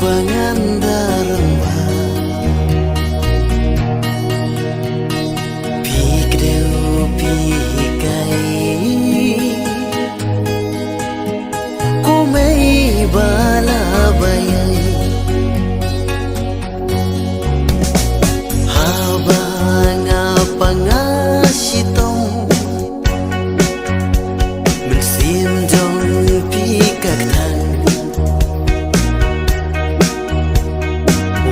pangandaran pikdeu pikai kumei bala bayai habang pangasitong bersim dong pikak tan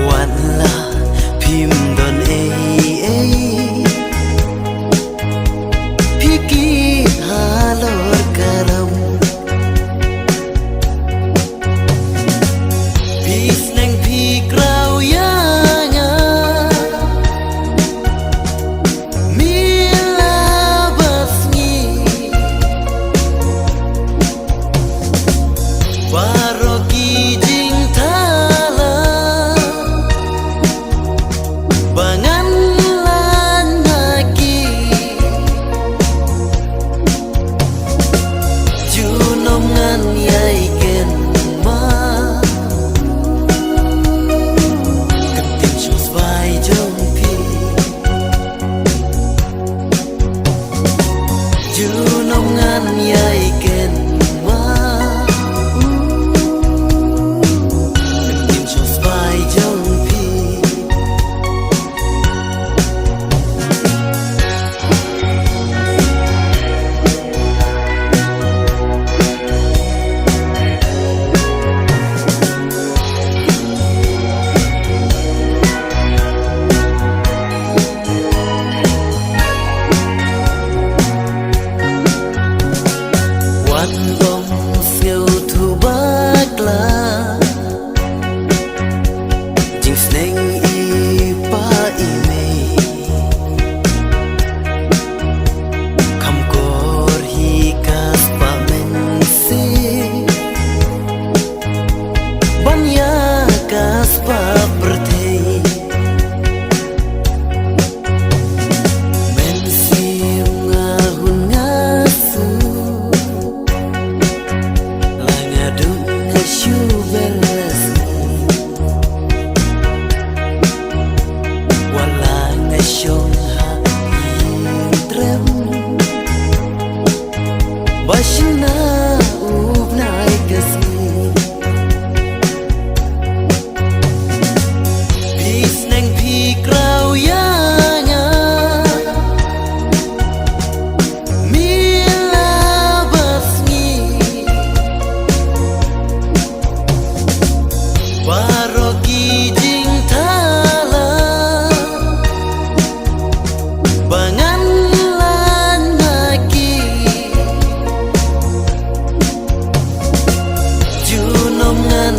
wanla phim don pikit halor karam bis neng pikrau yanga mila basngi baroki jing tala bangan lanaki junoman yai ken ma ketim shus bai jompi junoman yai ken ma ketim shus bai jompi Wan bom siêu thu bakla jing sneng I pa ime kam kor hi kas pa men se banya kas pa bertei men sim ngahun ngasu Shubelas walang nasyong haintrem Bashina ubnay kasi bis neng pikrau yanga mila basngi baroki jing tala bangan lanaki junoman